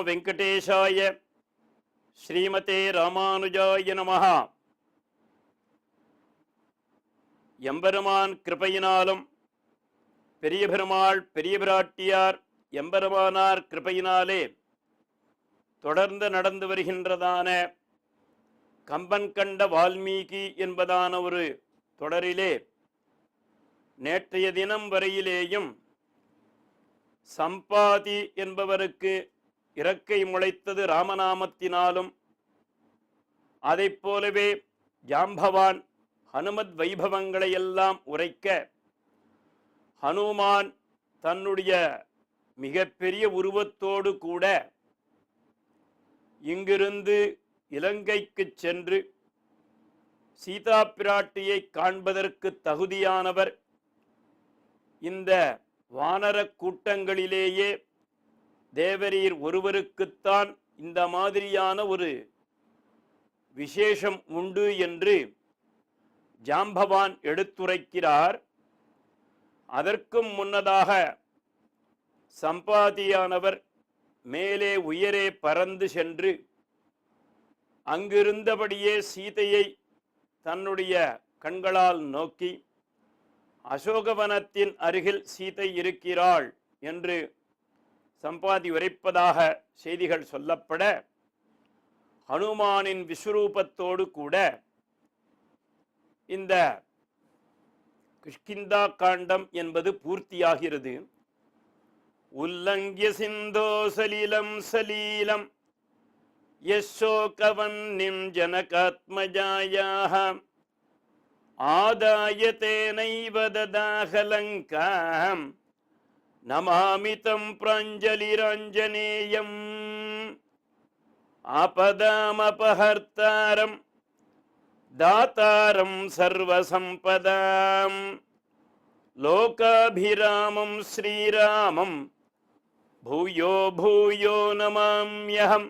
வெங்கடேஷாய ஸ்ரீமதே ராமானுஜாய நமஹ. எம்பெருமான் கிருபையினாலும் பெரிய பெருமாள் பெரிய பிராட்டியார் எம்பெருமானார் கிருபையினாலே தொடர்ந்து நடந்து வருகின்றதான கம்பன் கண்ட வால்மீகி என்பதான ஒரு தொடரிலே நேற்றைய தினம் வரையிலேயும் சம்பாதி என்பவருக்கு இறக்கை முளைத்தது ராமநாமத்தினாலும், அதை போலவே ஜாம்பவான் ஹனுமத் வைபவங்களை எல்லாம் உரைக்க ஹனுமான் தன்னுடைய மிகப்பெரிய உருவத்தோடு கூட இங்கிருந்து இலங்கைக்கு சென்று சீதா பிராட்டியை காண்பதற்கு தகுதியானவர். இந்த வானர கூட்டங்களிலேயே தேவரீர் ஒருவருக்குத்தான் இந்த மாதிரியான ஒரு விசேஷம் உண்டு என்று ஜாம்பவான் எடுத்துரைக்கிறார். அதற்கும் முன்னதாக சம்பாதியானவர் மேலே உயரே பறந்து சென்று அங்கிருந்தபடியே சீதையை தன்னுடைய கண்களால் நோக்கி அசோகவனத்தின் அருகில் சீதை இருக்கிறாள் என்று சம்பாதி உரைப்பதாக செய்திகள் சொல்லப்பட, ஹனுமானின் விஸ்வரூபத்தோடு கூட இந்த கிஷ்கிந்தா காண்டம் என்பது பூர்த்தியாகிறது. உல்லங்கிய சிந்தோ சலீலம் சலீலம் யசோகவன்னிம் ஜனகாத்மஜாயாஹ ஆதாய தேனைவ ததாஹ லங்காம் நமாமிதம் பிராஞ்சலிராஞ்சனேயம் ஆபதாமபஹர்த்தாரம் தாத்தாரம் சர்வசம்பதாம் லோகாபிராமம் ஸ்ரீராமம் பூயோ பூயோ நமாம்யஹம்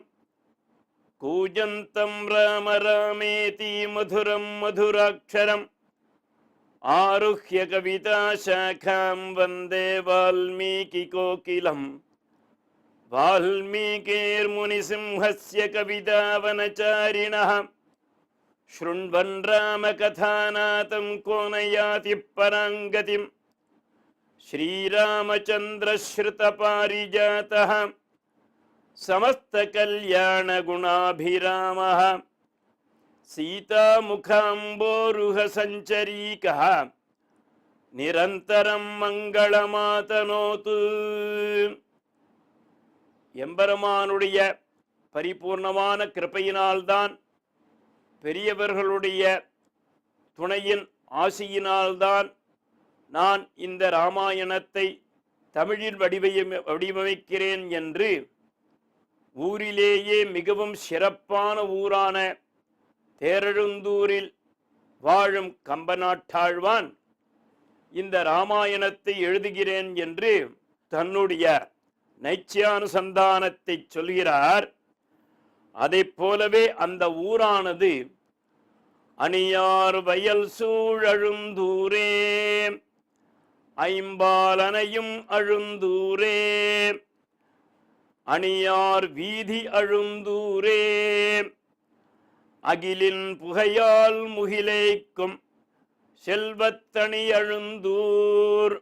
கூஜந்தம் ராம ராமேதி மதுரம் மதுராட்சரம் ஆருஹ்ய கவிதா சாகாம் வந்தே வால்மீகி கோகிலம் வால்மீகிர்முனிசிம்ஹஸ்ய கவிதாவனசாரிணः ஸ்ருண்வன் ராமகதாநாதம் கோனயாதி பராங்கதிம் ஸ்ரீராமச்சந்திரஸ்ருதபாரிஜாதः समस्तकल्याणगुणाभिरामः सीतामुखाम्बोरुहसञ्चरीकः நிரந்தரம் மங்களமாதனோது. எம்பெருமானுடைய பரிபூர்ணமான கிருபையினால்தான், பெரியவர்களுடைய துணையின் ஆசியினால்தான் நான் இந்த ராமாயணத்தை தமிழில் வடிவமைக்கிறேன் என்று ஊரிலேயே மிகவும் சிறப்பான ஊரான தேரெழுந்தூரில் வாழும் கம்பநாட்டாழ்வான் இந்த ராமாயணத்தை எழுதுகிறேன் என்று தன்னுடைய நைச்சியானுசந்தானத்தை சொல்கிறார். அதை போலவே அந்த ஊரானது அணியார் வயல் சூழழுந்தூரே ஐம்பாலனையும் அழுந்தூரே அணியார் வீதி அழுந்தூரே அகிலின் புகையால் முகிலேக்கும் செல்வத்தணி அழுந்தூர்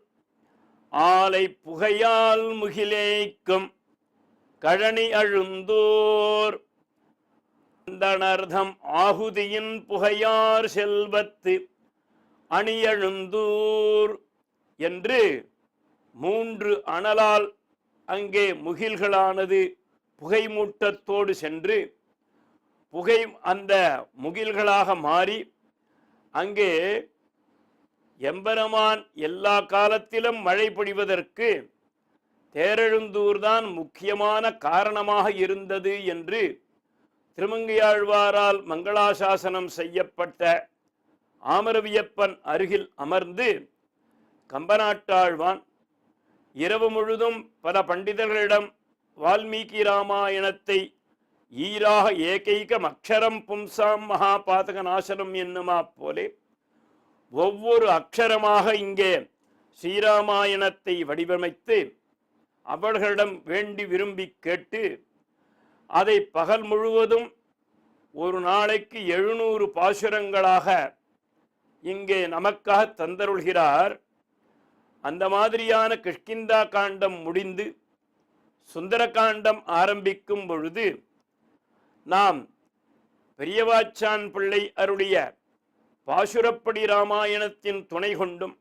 ஆலை புகையால் முகிலேக்கும் கழனி அழுந்தூர் அந்தணர்தம் ஆகுதியின் புகையார் செல்வத்து அணியழுந்தூர் என்று 3 அனலால் அங்கே முகில்களானது புகை மூட்டத்தோடு சென்று புகை அந்த முகில்களாக மாறி அங்கே எம்பெருமான் எல்லா காலத்திலும் மழை பொழிவதற்கு தேரெழுந்தூர் தான் முக்கியமான காரணமாக இருந்தது என்று திருமங்கையாழ்வாரால் மங்களாசாசனம் செய்யப்பட்ட ஆமரவியப்பன் அருகில் அமர்ந்து கம்பநாட்டாழ்வான் இரவு முழுதும் பல பண்டிதர்களிடம் வால்மீகி ராமாயணத்தை ஈராக ஏகைகம் அக்ஷரம் பும்சாம் மகாபாதக நாசனம் என்னுமா போலே ஒவ்வொரு அக்ஷரமாக இங்கே ஸ்ரீராமாயணத்தை வடிவமைத்து அவர்களிடம் வேண்டி விரும்பி கேட்டு அதை பகல் முழுவதும் ஒரு நாளைக்கு 700 பாசுரங்களாக இங்கே நமக்காக தந்தருள்கிறார். அந்த மாதிரியான கிஷ்கிந்தா காண்டம் முடிந்து சுந்தரகாண்டம் ஆரம்பிக்கும் பொழுது நாம் பெரியவாச்சான் பிள்ளை அருளிய பாசுரப்படி ராமாயணத்தின் துணை கொண்டும்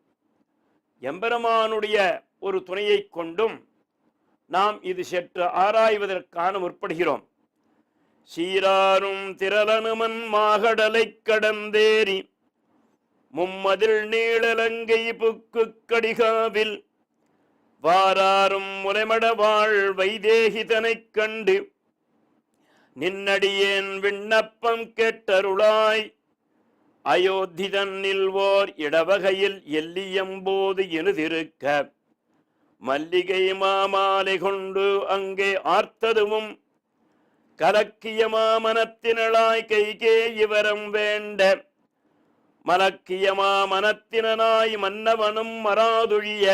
எம்பெருமானுடைய ஒரு துணையை கொண்டும் நாம் இது சற்று ஆராய்வதற்கான முற்படுகிறோம். சீராரும் திரளனுமன் மாகடலை கடந்தேறி மும்மதில் நீளலங்கை புக்கு கடிகாவில் வாராரும் முறைமடவாள் வைதேகிதனைக் கண்டு நின்னடியேன் விண்ணப்பம் கேட்டருளாய் அயோத்திதன்னில் ஓர் இடவகையில் எல்லியம்போது எனதிருக்க மல்லிகை மாமாலை கொண்டு அங்கே ஆர்த்ததுவும் கலக்கிய மாமனத்தினளாய் கைகே இவரம் வேண்ட மலக்கிய மாமனத்தினாய் மன்னவனும் மராதுழிய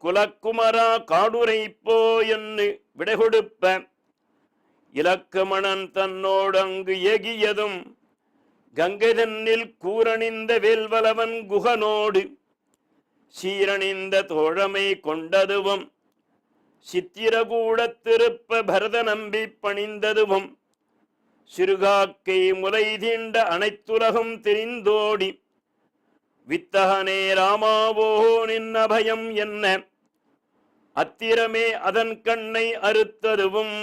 குலக்குமரா காடுரை போ என்று விடைகொடுப்ப இலக்குமணன் தன்னோடு அங்கு ஏகியதும் கங்கைதன்னில் கூரணிந்த வேல்வலவன் குகனோடு சீரணிந்த தோழமை கொண்டதுவும் சித்திரகூடத்திருப்ப பரத நம்பி பணிந்ததுவும் சிறுகாக்கை முலை தீண்ட அனைத்துலகம் தெரிந்தோடி வித்தகனே ராமாவோ நின் அபயம் என்ன அத்திரமே அதன் கண்ணை அறுத்ததுவும்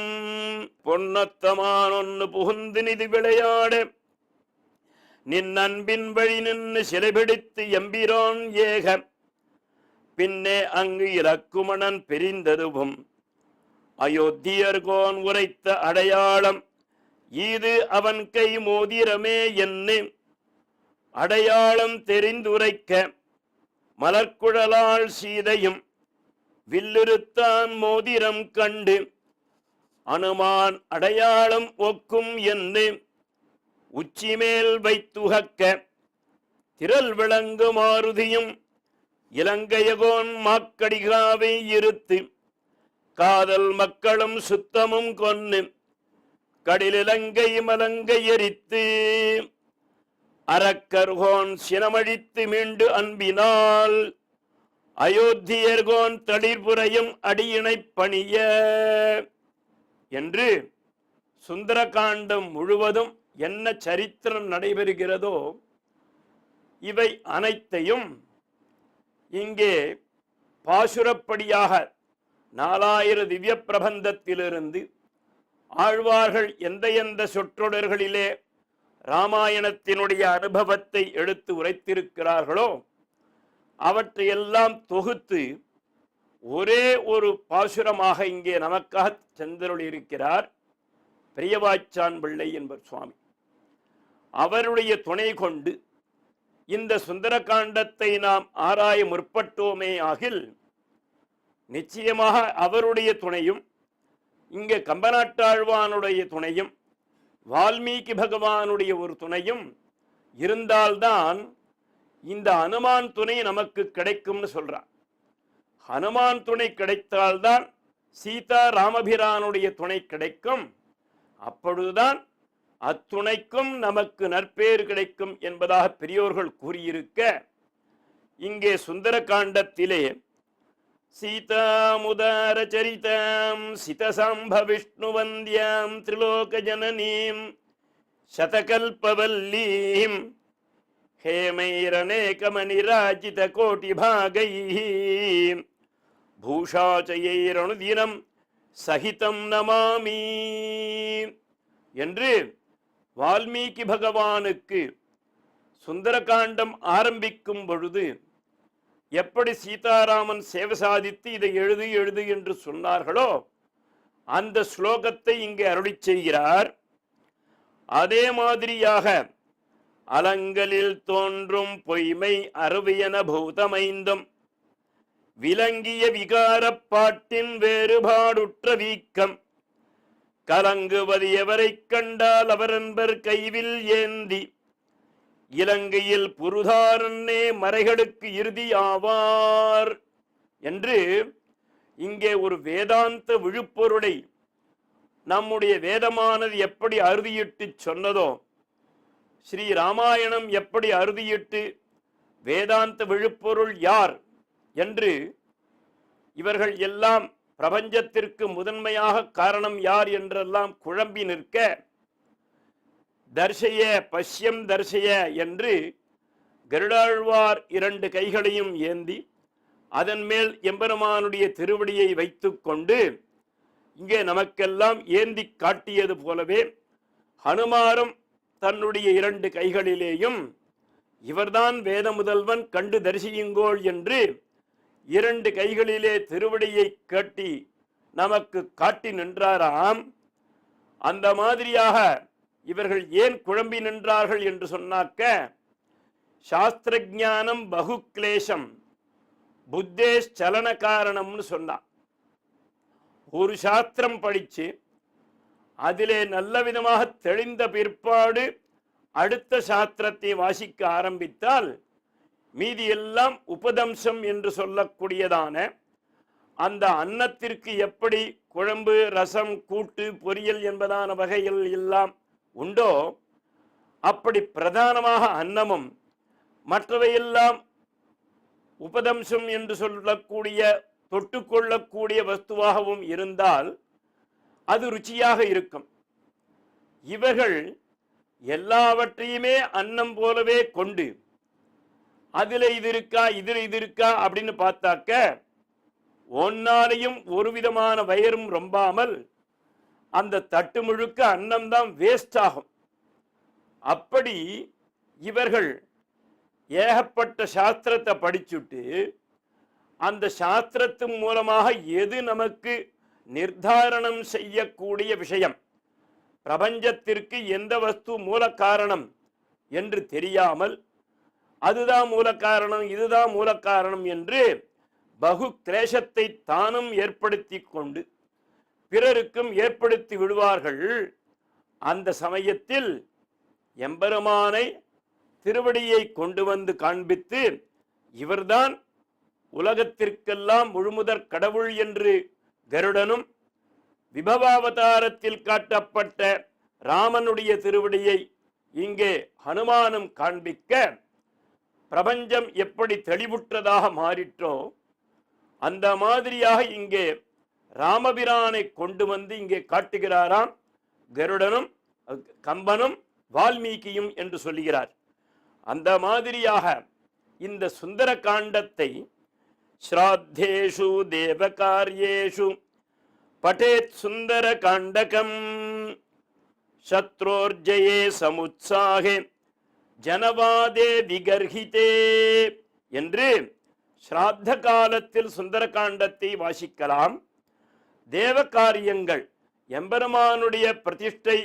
பொன்னத்தமான் ஒன்று புகுந்து நிதி விளையாட நின் அன்பின் வழி நின்று சிலைபிடித்து எம்பிரான் ஏக பின்னே அங்கு இலக்குமணன் பிரிந்ததுவும் அயோத்தியர்கோன் உரைத்த அடையாளம் இது அவன் கை மோதிரமே என்று அடையாளம் தெரிந்துரைக்க மலர்குழலால் சீதையும் வில்லுறுத்தான் மோதிரம் கண்டு அனுமான் அடையாளம் ஒக்கும் என்று உச்சிமேல் வைத்துகக்க திரள் விளங்கு மாருதியும் இலங்கையகோன் மாக்கடிகாவை இருத்து காதல் மக்களும் சுத்தமும் கொன்னு கடிலிலங்கை மலங்கை எரித்து அரக்கர்கோன் சினமழித்து மீண்டு அன்பினால் அயோத்தியர்கோன் தளிர்புரையும் அடியினை பணிய என்று சுந்தரகாண்டம் முழுவதும் என்ன சரித்திரம் நடைபெறுகிறதோ இவை அனைத்தையும் இங்கே பாசுரப்படியாக 4000 திவ்ய பிரபந்தத்திலிருந்து ஆழ்வார்கள் எந்த எந்த சொற்றொடர்களிலே ராமாயணத்தினுடைய அனுபவத்தை எடுத்து உரைத்திருக்கிறார்களோ அவற்றையெல்லாம் தொகுத்து ஒரே ஒரு பாசுரமாக இங்கே நமக்காக சென்றருளியிருக்கிறார் பெரியவாச்சான் பிள்ளை என்பர் சுவாமி. அவருடைய துணை கொண்டு இந்த சுந்தரகாண்டத்தை நாம் ஆராய முற்பட்டோமே ஆகில் நிச்சயமாக அவருடைய துணையும் இங்கே கம்பநாட்டாழ்வானுடைய துணையும் வால்மீகி பகவானுடைய ஒரு துணையும் இருந்தால்தான் இந்த ஹனுமான் துணை நமக்கு கிடைக்கும்னு சொல்றார். ஹனுமான் துணை கிடைத்தால்தான் சீதா ராமபிரானுடைய துணை கிடைக்கும். அப்பொழுதுதான் அத்துணைக்கும் நமக்கு நற்பேறு கிடைக்கும் என்பதாக பெரியோர்கள் கூறியிருக்க இங்கே சுந்தரகாண்டத்திலே சீதாமுதார சரிதாம் சிதசாம்ப விஷ்ணுவந்தியாம் திரிலோக ஜனனீம் சதகல்பவல்லீம் ஹேமைரநேகமணிராஜித கோட்டி பாகைः பூஷாச்சயைரணுதினம் சகிதம் நமாமி என்று வால்மீகி பகவானுக்கு சுந்தரகாண்டம் ஆரம்பிக்கும் பொழுது எப்படி சீதாராமன் சேவை சாதித்து இதை எழுது எழுது என்று சொன்னார்களோ அந்த ஸ்லோகத்தை இங்கே அருளிச் செய்கிறார். அதே மாதிரியாக அலங்கலில் தோன்றும் பொய்மை அருவியன பூதமைந்தும் விளங்கிய விகாரப் பாட்டின் வேறுபாடுற்ற வீக்கம் கலங்குவது எவரைக் கண்டால் அவரன்பர் கைவில் ஏந்தி இலங்கையில் புருதாரன்னே மறைகளுக்கு இறுதியாவார் என்று இங்கே ஒரு வேதாந்த விழுப்பொருளை நம்முடைய வேதமானது எப்படி அறுதியிட்டு சொன்னதோ, ஸ்ரீ ராமாயணம் எப்படி அறுதியிட்டு வேதாந்த விழுப்பொருள் யார் என்று இவர்கள் எல்லாம் பிரபஞ்சத்திற்கு முதன்மையாக காரணம் யார் என்றெல்லாம் குழம்பி நிற்க, தர்சய பஷ்யம் தர்சய என்று கருடாழ்வார் 2 கைகளையும் ஏந்தி அதன் மேல் எம்பெருமானுடைய திருவடியை வைத்துக் கொண்டு இங்கே நமக்கெல்லாம் ஏந்தி காட்டியது போலவே ஹனுமாரும் தன்னுடைய 2 கைகளிலேயும் இவர்தான் வேத முதல்வன் கண்டு தரிசியுங்கோள் என்று 2 கைகளிலே திருவடியை காட்டி நமக்கு காட்டி நின்றாராம். அந்த மாதிரியாக இவர்கள் ஏன் குழம்பி நின்றார்கள் என்று சொன்னாக்க, சாஸ்திரஜானம் பகு கிளேசம் புத்தேஷ் சலன காரணம்னு சொன்னான். ஒரு சாஸ்திரம் படிச்சு அதிலே நல்ல விதமாக தெளிந்த பிற்பாடு அடுத்த சாஸ்திரத்தை வாசிக்க ஆரம்பித்தால் மீதி எல்லாம் உபதம்சம் என்று சொல்லக்கூடியதான அந்த அன்னத்திற்கு எப்படி குழம்பு ரசம் கூட்டு பொரியல் என்பதான வகைகள் எல்லாம் உண்டோ, அப்படி பிரதானமாக அன்னமும் மற்றவையெல்லாம் உபதம்சம் என்று சொல்லக்கூடிய தொட்டுக்கொள்ளக்கூடிய வஸ்துவாகவும் இருந்தால் அது ருச்சியாக இருக்கும். இவர்கள் எல்லாவற்றையுமே அன்னம் போலவே கொண்டு அதுல இது இருக்கா இதுல இது இருக்கா அப்படின்னு பார்த்தாக்க ஒன்னாலையும் ஒரு விதமான வயரும் ரொம்பாமல் அந்த தட்டு முழுக்க அன்னம் தான் வேஸ்ட் ஆகும். அப்படி இவர்கள் ஏகப்பட்ட சாஸ்திரத்தை படிச்சுட்டு அந்த சாஸ்திரத்தின் மூலமாக எது நமக்கு நிர்தாரணம் செய்யக்கூடிய விஷயம், பிரபஞ்சத்திற்கு எந்த வஸ்து மூல காரணம் என்று தெரியாமல் அதுதான் மூல காரணம் இதுதான் மூல காரணம் என்று பகு கிளேசத்தை தானும் ஏற்படுத்தி கொண்டு பிறருக்கும் ஏற்படுத்தி விடுவார்கள். அந்த சமயத்தில் எம்பெருமானை திருவடியை கொண்டு வந்து காண்பித்து இவர்தான் உலகத்திற்கெல்லாம் முழுமுதற் கடவுள் என்று கருடனும் விபவாவதாரத்தில் காட்டப்பட்ட ராமனுடைய திருவடியை இங்கே ஹனுமானும் காண்பிக்க பிரபஞ்சம் எப்படி தெளிவுற்றதாக மாறிற்றோ அந்த மாதிரியாக இங்கே ராமபிரானை கொண்டு வந்து இங்கே காட்டுகிறாராம் கருடனும் கம்பனும் வால்மீகியும் என்று சொல்லுகிறார். அந்த மாதிரியாக இந்த சுந்தர காண்டத்தை ஸ்ராத்தேஷு தேவகார்யேஷு படேத் சுந்தர காண்டகம் சத்ரோர்ஜயே சமுத்சாகே ஜனவாதே விகர்ஹிதே என்று ஸ்ராத்த காலத்தில் சுந்தர காண்டத்தை வாசிக்கலாம். தேவ காரியங்கள் எம்பெருமானுடைய பிரதிஷ்டை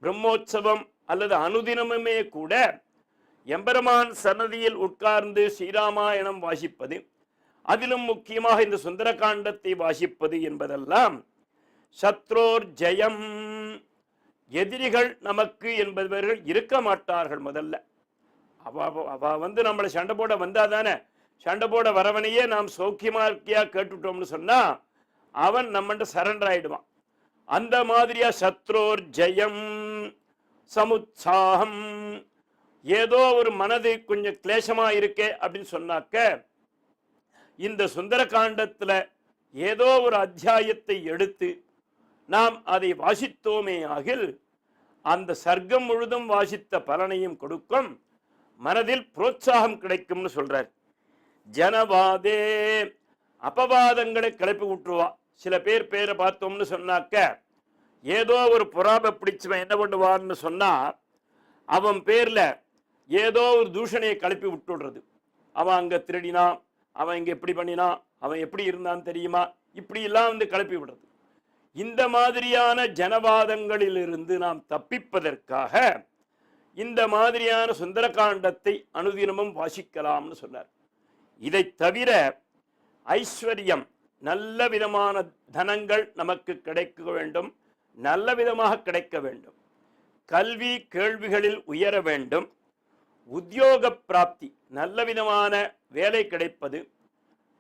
பிரம்மோற்சவம் அல்லது அனுதினமுமே கூட எம்பெருமான் சன்னதியில் உட்கார்ந்து ஸ்ரீராமாயணம் வாசிப்பது, அதிலும் முக்கியமாக இந்த சுந்தர காண்டத்தை வாசிப்பது என்பதெல்லாம் சத்ரோர் ஜெயம், எதிரிகள் நமக்கு என்பவர்கள் இருக்க மாட்டார்கள். முதல்ல அவ வந்து நம்மளை சண்டை போட வந்தாதானே, சண்டை போட வரவனையே நாம் சௌக்கியமா இருக்கியா கேட்டுட்டோம்னு சொன்னா அவன் நம்மண்ட சரண்டர் ஆயிடுவான். அந்த மாதிரியா சத்ரோர் ஜெயம் சமுத்சாகம், ஏதோ ஒரு மனது கொஞ்சம் கிளேசமா இருக்கே அப்படின்னு சொன்னாக்க இந்த சுந்தர காண்டத்துல ஏதோ ஒரு அத்தியாயத்தை எடுத்து நாம் அதை வாசித்தோமே ஆகில் அந்த சர்க்கம் முழுதும் வாசித்த பலனையும் கொடுக்கும், மனதில் புரோத்சாகம் கிடைக்கும்னு சொல்றார். ஜனவாதே, அபவாதங்களை கிளப்பி விட்டுருவா. சில பேரை பார்த்தோம்னு சொன்னாக்க ஏதோ ஒரு புறாவை பிடிச்சவன் என்ன பண்ணுவான்னு சொன்னா அவன் பேர்ல ஏதோ ஒரு தூஷணையை கிளப்பி விட்டுடுறது. அவன் அங்க திருடினான், அவன் இங்க எப்படி பண்ணினான், அவன் எப்படி இருந்தான்னு தெரியுமா, இப்படி எல்லாம் வந்து கிளப்பி விடுறது. இந்த மாதிரியான ஜனவாதங்களிலிருந்து நாம் தப்பிப்பதற்காக இந்த மாதிரியான சுந்தர காண்டத்தை அனுதினமும் வாசிக்கலாம்னு சொன்னார். இதை தவிர ஐஸ்வர்யம், நல்ல விதமான தனங்கள் நமக்கு கிடைக்க வேண்டும், நல்ல விதமாக கிடைக்க வேண்டும், கல்வி கேள்விகளில் உயர வேண்டும், உத்தியோக பிராப்தி, நல்ல விதமான வேலை கிடைப்பது,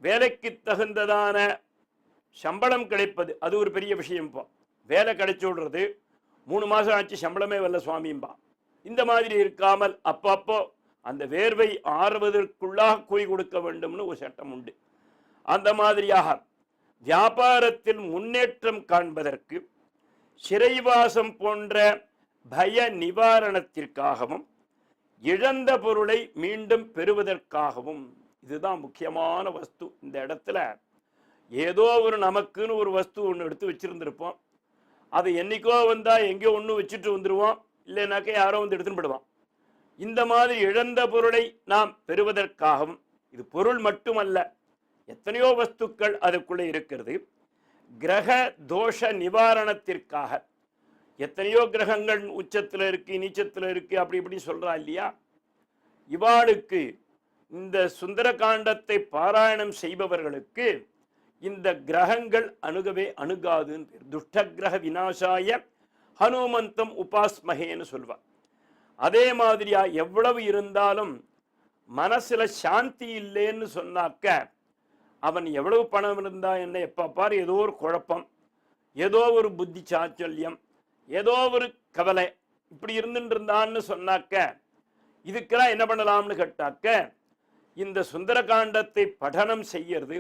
வேலைக்கு தகுந்ததான சம்பளம் கிடைப்பது, அது ஒரு பெரிய விஷயம். வேலை கிடைச்சி விடுறது, 3 மாசம் ஆச்சு சம்பளமே வரல சுவாமிம்பா. இந்த மாதிரி இருக்காமல் அப்பப்போ அந்த வேர்வை ஆறுவதற்குள்ளாக கூலி கொடுக்க வேண்டும்னு ஒரு சட்டம் உண்டு. அந்த மாதிரியாக வியாபாரத்தில் முன்னேற்றம் காண்பதற்கு சிறைவாசம் போன்ற பய நிவாரணத்திற்காகவும் இழந்த பொருளை மீண்டும் பெறுவதற்காகவும், இதுதான் முக்கியமான வஸ்து. இந்த இடத்துல ஏதோ ஒரு நமக்குன்னு ஒரு வஸ்து ஒன்று எடுத்து வச்சிருந்திருப்போம், அது என்னைக்கோ வந்தா எங்கேயோ ஒன்று வச்சுட்டு வந்துடுவோம், இல்லைனாக்க யாரோ வந்து எடுத்துன்னு போடுவான். இந்த மாதிரி இழந்த பொருளை நாம் பெறுவதற்காகவும், இது பொருள் மட்டுமல்ல, எத்தனையோ வஸ்துக்கள் அதுக்குள்ளே இருக்கிறது. கிரக தோஷ நிவாரணத்திற்காக எத்தனையோ கிரகங்கள் உச்சத்தில் இருக்கு, நீச்சத்தில் இருக்கு, அப்படி இப்படி சொல்றா இல்லையா. இவாளுக்கு இந்த சுந்தரகாண்டத்தை பாராயணம் செய்பவர்களுக்கு இந்த கிரகங்கள் அணுகவே அணுகாதுன்னு பேர். துஷ்ட கிரக விநாசாய ஹனுமந்தம் உபாஸ்மகேன்னு சொல்வார். அதே மாதிரியா எவ்வளவு இருந்தாலும் மனசுல சாந்தி இல்லைன்னு சொன்னாக்க, அவன் எவ்வளவு பணம் இருந்தா என்ன, எப்ப பாரு ஏதோ ஒரு குழப்பம், ஏதோ ஒரு புத்தி சாச்சல்யம், ஏதோ ஒரு கவலை, இப்படி இருந்துட்டு இருந்தான்னு சொன்னாக்க, இதுக்கெல்லாம் என்ன பண்ணலாம்னு கேட்டாக்க, இந்த சுந்தரகாண்டத்தை படனம் செய்யறது,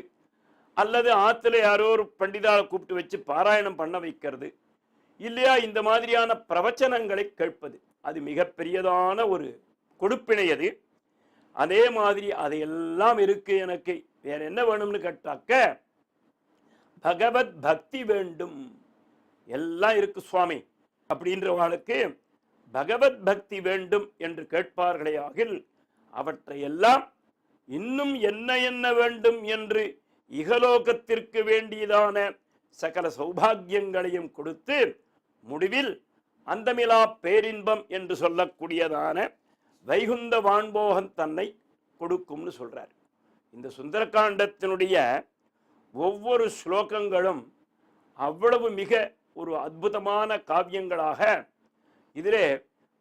அல்லது ஆத்துல யாரோ ஒரு பண்டிதாவை கூப்பிட்டு வச்சு பாராயணம் பண்ண வைக்கிறது, இல்லையா இந்த மாதிரியான பிரவச்சனங்களை கேட்பது, அது மிகப்பெரியதான ஒரு கொடுப்பினை. அது அதே மாதிரி அதையெல்லாம் இருக்கு. எனக்கு வேற என்ன வேணும்னு கேட்டாக்க, பகவத் பக்தி வேண்டும். எல்லாம் இருக்கு சுவாமி அப்படின்றவாளுக்கு பகவத் பக்தி வேண்டும் என்று கேட்பார்களே ஆகில், அவற்றையெல்லாம் இன்னும் என்ன என்ன வேண்டும் என்று இகலோகத்திற்கு வேண்டியதான சகல சௌபாகியங்களையும் கொடுத்து முடிவில் அந்தமிலா பேரின்பம் என்று சொல்லக்கூடியதான வைகுந்த வான்போகன் தன்னை கொடுக்கும்னு சொல்றார். இந்த சுந்தரகாண்டத்தினுடைய ஒவ்வொரு ஸ்லோகங்களும் அவ்வளவு மிக ஒரு அற்புதமான காவியங்களாக, இதிலே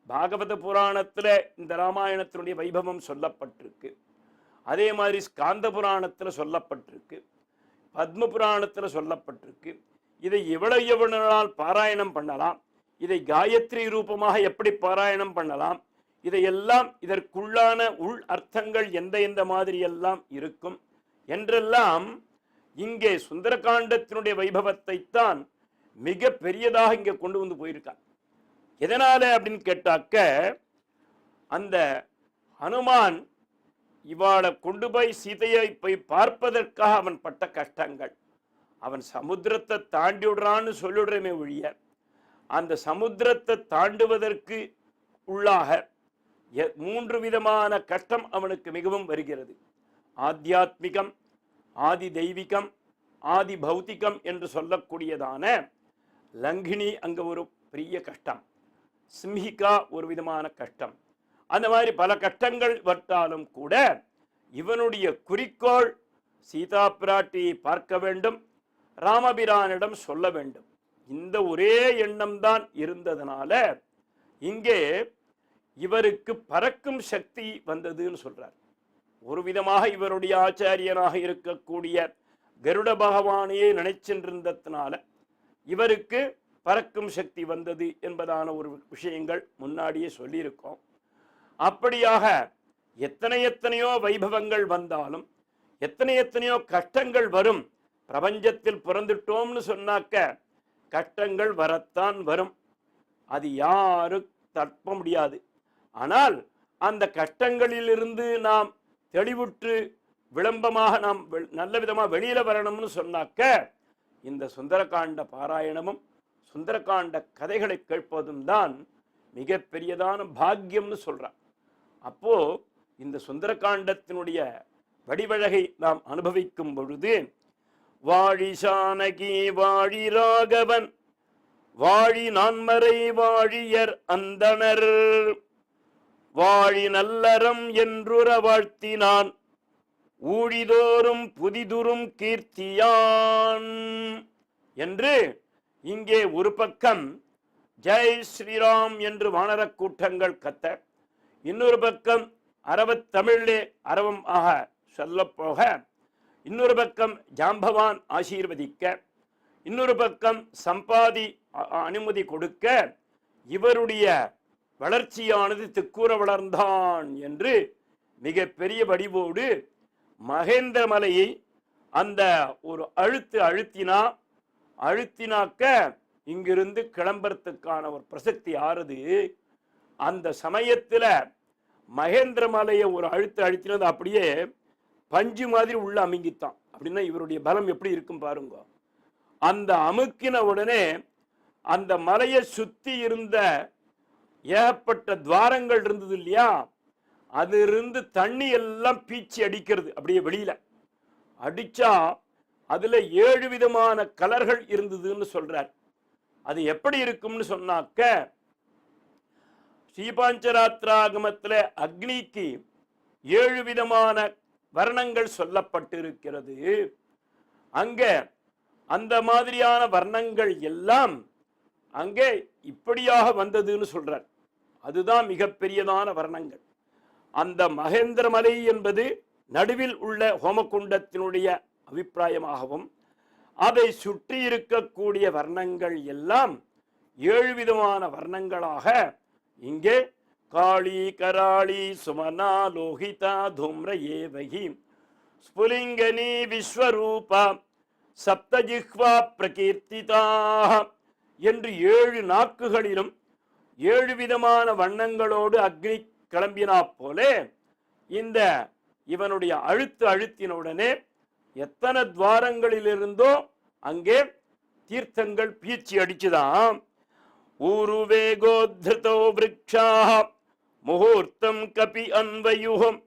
பாகவத புராணத்தில் இந்த ராமாயணத்தினுடைய வைபவம் சொல்லப்பட்டிருக்கு, அதே மாதிரி ஸ்காந்த புராணத்தில் சொல்லப்பட்டிருக்கு, பத்ம புராணத்தில் சொல்லப்பட்டிருக்கு. இதை எவ்வளவு நாள் பாராயணம் பண்ணலாம், இதை காயத்ரி ரூபமாக எப்படி பாராயணம் பண்ணலாம், இதையெல்லாம் இதற்குள்ளான உள் அர்த்தங்கள் எந்த எந்த மாதிரி எல்லாம் இருக்கும் என்றெல்லாம் இங்கே சுந்தரகாண்டத்தினுடைய வைபவத்தை தான் மிக பெரியதாக இங்கே கொண்டு வந்து போயிருக்கான். எதனால அப்படின்னு கேட்டாக்க, அந்த ஹனுமான் இவாளை கொண்டு போய் சீதையை போய் பார்ப்பதற்காக அவன் பட்ட கஷ்டங்கள், அவன் சமுத்திரத்தை தாண்டி விடுறான்னு சொல்லிடுறமே ஒழிய, அந்த சமுத்திரத்தை தாண்டுவதற்கு உள்ளாக 3 விதமான கஷ்டம் அவனுக்கு மிகவும் வருகிறது. ஆத்தியாத்மிகம், ஆதி தெய்வீகம், ஆதி பௌத்திகம் என்று சொல்லக்கூடியதான லங்கினி அங்க ஒரு பெரிய கஷ்டம், சிம்ஹிகா ஒரு விதமான கஷ்டம். அந்த மாதிரி பல கஷ்டங்கள் வட்டாலும் கூட இவனுடைய குறிக்கோள் சீதா பிராட்டியை பார்க்க வேண்டும், ராமபிரானிடம் சொல்ல வேண்டும். இந்த ஒரே எண்ணம் தான் இருந்ததனால இங்கே இவருக்கு பறக்கும் சக்தி வந்ததுன்னு சொல்றார். ஒரு விதமாக இவருடைய ஆச்சாரியனாக இருக்கக்கூடிய கருட பகவானையே நினைச்சென்றிருந்ததுனால இவருக்கு பறக்கும் சக்தி வந்தது என்பதான ஒரு விஷயங்கள் முன்னாடியே சொல்லியிருக்கோம். அப்படியாக எத்தனையோ வைபவங்கள் வந்தாலும், எத்தனையோ கஷ்டங்கள் வரும். பிரபஞ்சத்தில் பிறந்துட்டோம்னு சொன்னாக்க கஷ்டங்கள் வரத்தான் வரும், அது யாரும் தப்ப முடியாது. ஆனால் அந்த கஷ்டங்களிலிருந்து நாம் தெளிவுற்று விளம்பமாக நாம் நல்ல விதமாக வெளியில வரணும்னு சொன்னாக்க, இந்த சுந்தரகாண்ட பாராயணமும் சுந்தரகாண்ட கதைகளை கேட்பதும் தான் மிக பெரியதான பாக்கியம்னு சொல்றான். அப்போ இந்த சுந்தரகாண்டத்தினுடைய வடிவழகை நாம் அனுபவிக்கும் பொழுது, வாழி சானகி வாழி ராகவன் வாழி நான்மறை வாழியர் அந்தணர் வாழி நல்லறம் என்றுற வாழ்த்தினான் ஊழிதோறும் புதிதுறும் கீர்த்தியான் என்று இங்கே ஒரு பக்கம் ஜெய் ஸ்ரீராம் என்று வானர கூட்டங்கள் கத்த, இன்னொரு பக்கம் அரவத்தமிழிலே அரவம் ஆக சொல்லப்போக, இன்னொரு பக்கம் ஜாம்பவான் ஆசீர்வதிக்க, இன்னொரு பக்கம் சம்பாதி அனுமதி கொடுக்க இவருடைய வளர்ச்சியானது திக்கூற வளர்ந்தான் என்று மிக பெரிய வடிவோடு மகேந்திர மலையை அந்த ஒரு அழுத்தினாக்க இங்கிருந்து கிளம்புறதுக்கான ஒரு பிரசக்தி ஆறுது. அந்த சமயத்துல மகேந்திர மலையை ஒரு அழுத்தினது அப்படியே பஞ்சு மாதிரி உள்ள அமுங்கித்தான். அப்படின்னா இவருடைய பலம் எப்படி இருக்கும் பாருங்க. அந்த அமுக்கின உடனே அந்த மலையை சுத்தி இருந்த ஏகப்பட்ட துவாரங்கள் இருந்தது இல்லையா, அது இருந்து தண்ணி எல்லாம் பீச்சி அடிக்கிறது. அப்படியே வெளியில அடிச்சா அதுல 7 விதமான கலர்கள் இருந்ததுன்னு சொல்றார். அது எப்படி இருக்கும்னு சொன்னாக்க, ஸ்ரீபாஞ்சராத்திராகமத்துல அக்னிக்கு 7 விதமான வர்ணங்கள் சொல்லப்பட்டிருக்கிறது. அங்க அந்த மாதிரியான வர்ணங்கள் எல்லாம் அங்கே இப்படியாக வந்ததுன்னு சொல்றார். அதுதான் மிகப்பெரியதான வர்ணங்கள். அந்த மகேந்திர மலை என்பது நடுவில் உள்ள ஹோமகுண்டத்தினுடைய அபிப்பிராயமாகவும், அதை சுற்றி இருக்கக்கூடிய வர்ணங்கள் எல்லாம் 7 விதமான வர்ணங்களாக இங்கே காளி கராளி சுமனா லோகிதா தூம்ர ஏவகி ஸ்புலிங்கனி விஸ்வரூபா சப்தஜிஹ்வா பிரகீர்த்திதா என்று 7 நாக்குகளிலும் 7 விதமான வண்ணங்களோடு அக்னி கிளம்பினா போலே இந்த இவனுடைய அழுத்தினுடனே எத்தனை துவாரங்களிலிருந்தோ அங்கே தீர்த்தங்கள் பீச்சி அடிச்சுதான். ஊருவேகோத்ருதோ விருக்ஷாஹ முகூர்த்தம் கபி அன்வயுகம்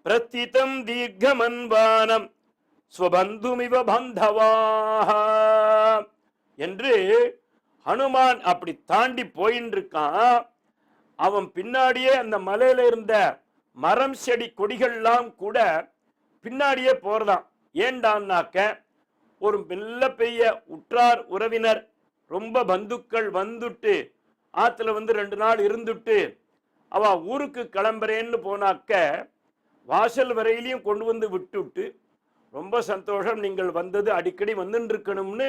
பிரத்திதம் தீர்க்கமன்வானம் ஸ்வபந்துமிவ பந்தவாஹ என்று ஹனுமான் அப்படி தாண்டி போயின்னு இருக்கான். அவன் பின்னாடியே அந்த மலையில இருந்த மரம் செடி கொடிகள்லாம் கூட பின்னாடியே போறதான். ஏண்டான்னாக்க ஒரு மெல்ல பெரிய உற்றார் உறவினர் ரொம்ப பந்துக்கள் வந்துட்டு ஆத்துல வந்து 2 நாள் இருந்துட்டு அவ ஊருக்கு கிளம்புறேன்னு போனாக்க வாசல் வரையிலையும் கொண்டு வந்து விட்டுட்டு ரொம்ப சந்தோஷம், நீங்கள் வந்தது அடிக்கடி வந்துட்டு இருக்கணும்னு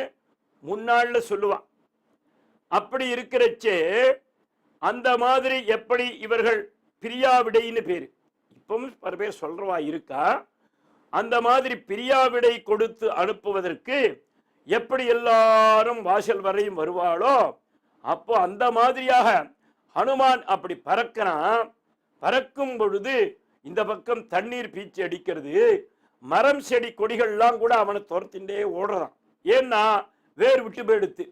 முன்னாள்ல சொல்லுவான். அப்படி இருக்கிறச்சே அந்த மாதிரி எப்படி இவர்கள் பிரியாவிடைன்னு பேரு இப்பவும் பல பேர் சொல்றவா இருக்கா. அந்த மாதிரி பிரியாவிடை கொடுத்து அனுப்புவதற்கு எப்படி எல்லாரும் வாசல் வரையும் வருவாளோ, அப்போ அந்த மாதிரியாக ஹனுமான் அப்படி பறக்கிறான். பறக்கும் பொழுது இந்த பக்கம் தண்ணீர் பீச்சி அடிக்கிறது. மரம் செடி கொடிகள்லாம் கூட அவனை துரத்திண்டே ஓடுறான். ஏன்னா வேறு விட்டு போயிடுத்து.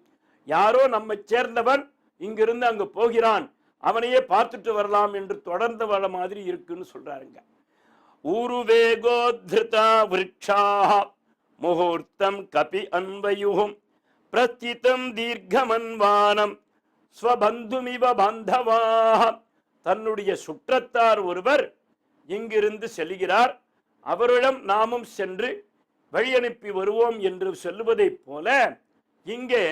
யாரோ நம்ம சேர்ந்தவன் இங்கிருந்து அங்கு போகிறான், அவனையே பார்த்துட்டு வரலாம் என்று தொடர்ந்து வர மாதிரி இருக்குன்னு சொல்றாருங்க. ஊருவேகோத்ருதா விருக்ஷாஹ முகூர்த்தம் கபி அன்வயுகம் பிரத்திதம் தீர்க்கமன்வானம் ஸ்வபந்துமிவ பாந்தவாஹ. தன்னுடைய சுற்றத்தார் ஒருவர் இங்கிருந்து செல்கிறார், அவரிடம் நாமும் சென்று வழி அனுப்பி வருவோம் என்று சொல்லுவதை போல இங்கே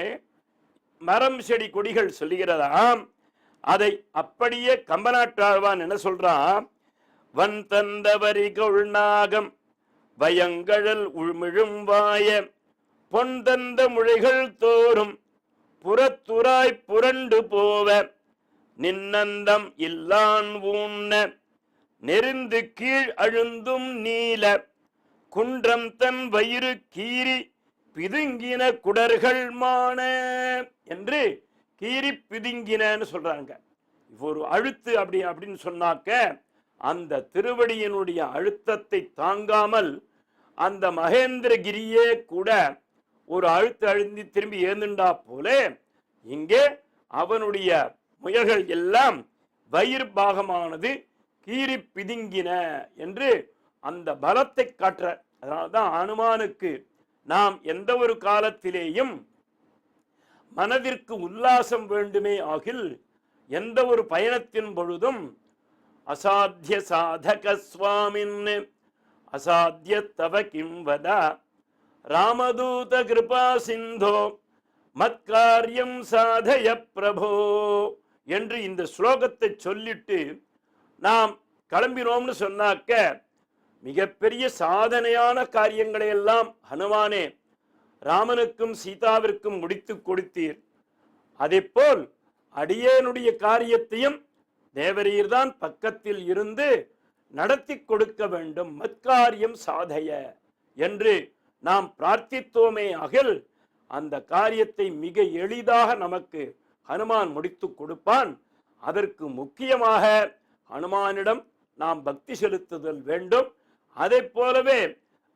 மரம் செடி கொடிகள் சொல்லுகிறதாம். அதை அப்படியே கம்பநாட்டாழ்வான் என்ன சொல்றான், வன் தந்தவரி கொள்நாகம் வயங்கழல் உள்மிழும் வாய பொன் தந்த முழைகள் தோறும் புறத்துராய் புரண்டு போவ நின்னந்தம் இல்லான் ஊன்ன நெருந்து கீழ் அழுந்தும் நீல குன்றம் தன் வயிறு கீறி பிதுங்கின குடர்கள் மான என்று கீறி பிதுங்கினன்னு சொல்றாங்க. ஒரு அழுத்து அப்படின்னு சொன்னாக்க அந்த திருவடியினுடைய அழுத்தத்தை தாங்காமல் அந்த மகேந்திரகிரியே கூட ஒரு அழுந்தி திரும்பி ஏந்துண்டா போல இங்கே அவனுடைய முயல்கள் எல்லாம் வயிறு பாகமானது கீறி பிதுங்கின என்று அந்த பலத்தை காட்டுற. அதனால்தான் அனுமானுக்கு நாம் எந்த ஒரு காலத்திலேயும் மனதிற்கு உல்லாசம் வேண்டுமே ஆகில் எந்த ஒரு பயணத்தின் பொழுதும் அசாத்திய சாதக சுவாமின் அசாத்திய தவ கிம் வத ராமதூத கிருபா சிந்தோ மத்காரியம் சாதய பிரபோ என்று இந்த ஸ்லோகத்தை சொல்லிட்டு நாம் கிளம்பினோம்னு சொன்னாக்க மிகப்பெரிய சாதனையான காரியங்களை எல்லாம் ஹனுமானே ராமனுக்கும் சீதாவிற்கும் முடித்து கொடுத்தீர். அதேபோல் அடியேனுடைய காரியத்தையும் தேவரீர்தான் பக்கத்தில் இருந்து நடத்தி கொடுக்க வேண்டும். மத்காரியம் சாதய என்று நாம் பிரார்த்தித்தோமே ஆகில் அந்த காரியத்தை மிக எளிதாக நமக்கு ஹனுமான் முடித்து கொடுப்பான். அதற்கு முக்கியமாக ஹனுமானிடம் நாம் பக்தி செலுத்துதல் வேண்டும். அதை போலவே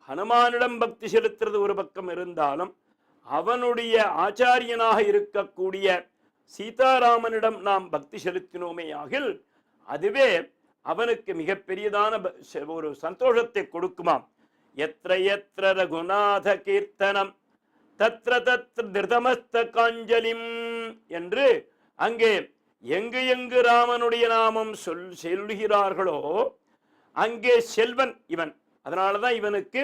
ஹனுமானிடம் பக்தி செலுத்துறது ஒரு பக்கம் இருந்தாலும் அவனுடைய ஆச்சாரியனாக இருக்கக்கூடிய சீதாராமனிடம் நாம் பக்தி செலுத்தினோமே ஆகில் அதுவே அவனுக்கு மிகப்பெரியதான ஒரு சந்தோஷத்தை கொடுக்குமாம். எத்ர எத்ர ரகுநாத கீர்த்தனம் தத்ர தத்ர திருதமஸ்த காஞ்சலிம் என்று அங்கே எங்கு எங்கு ராமனுடைய நாமம் சொல்லுகிறார்களோ அங்கே செல்வன் இவன். அதனாலதான் இவனுக்கு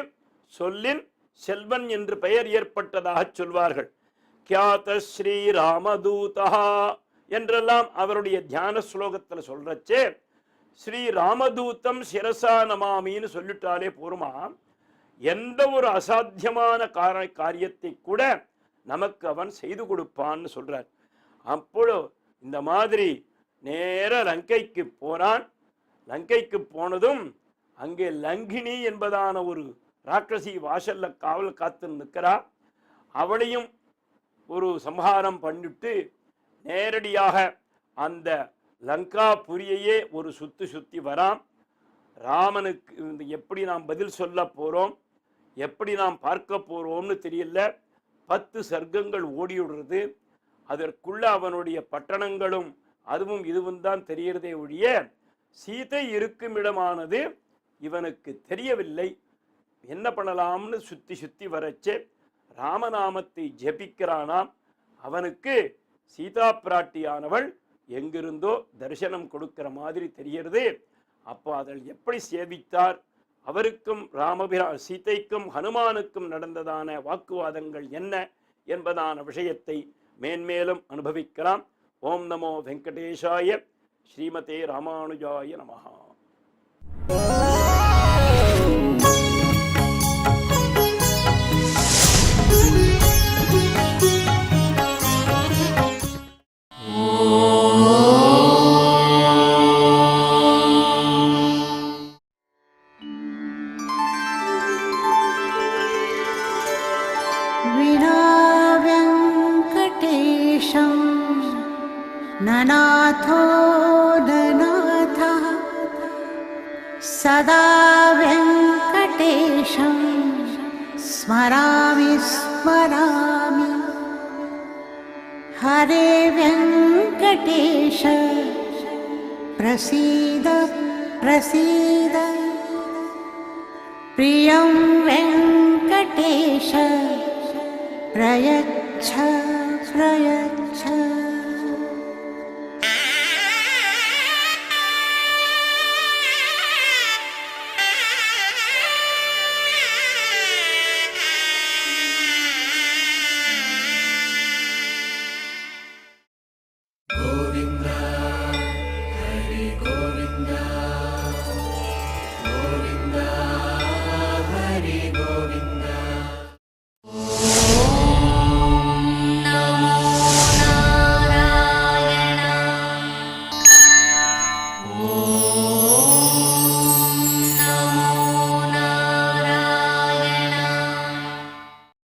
சொல்லின் செல்வன் என்று பெயர் ஏற்பட்டதாக சொல்வார்கள். கியாத ஸ்ரீ ராமதூதா என்றெல்லாம் அவருடைய தியான ஸ்லோகத்தில் சொல்றச்சே ஸ்ரீ ராமதூதம் சிரசா நமாமின்னு சொல்லிட்டாலே போருமா. எந்த ஒரு அசாத்தியமான காரியத்தை கூட நமக்கு அவன் செய்து கொடுப்பான்னு சொல்றார். அப்போ இந்த மாதிரி நேர லங்கைக்கு போறான். லங்கைக்கு போனதும் அங்கே லங்கினி என்பதான ஒரு ராட்சசி வாசல்ல காவல் காத்து நிற்கிறா. அவளையும் ஒரு சம்ஹாரம் பண்ணிட்டு நேரடியாக அந்த லங்காபுரியையே ஒரு சுத்தி வராம். ராமனுக்கு எப்படி நாம் பதில் சொல்ல போறோம், எப்படி நாம் பார்க்க போறோம்னு தெரியல. 10 சர்க்கங்கள் ஓடிவிடுறது. அதற்குள்ள அவனுடைய பட்டணங்களும் அதுவும் இதுவும் தான் தெரிகிறதே ஒழிய சீதை இருக்கும் இடமானது இவனுக்கு தெரியவில்லை. என்ன பண்ணலாம்னு சுத்தி வரச்சே ராமநாமத்தை ஜபிக்கிறானாம். அவனுக்கு சீதா பிராட்டியானவள் எங்கிருந்தோ தரிசனம் கொடுக்கிற மாதிரி தெரிகிறது. அப்போ அதில் எப்படி சேவித்தார், அவருக்கும் சீதைக்கும் ஹனுமானுக்கும் நடந்ததான வாக்குவாதங்கள் என்ன என்பதான விஷயத்தை மேன்மேலும் அனுபவிக்கலாம். ஓம் நமோ வெங்கடேஷாய. ஸ்ரீமதே ராமானுஜாய நமஹ. ननाथो ननाथः सदा वेङ्कटेशं स्मरामि स्मरामि. हरे वेङ्कटेश प्रसीद प्रसीद. प्रियं वेङ्कटेश प्रयच्छ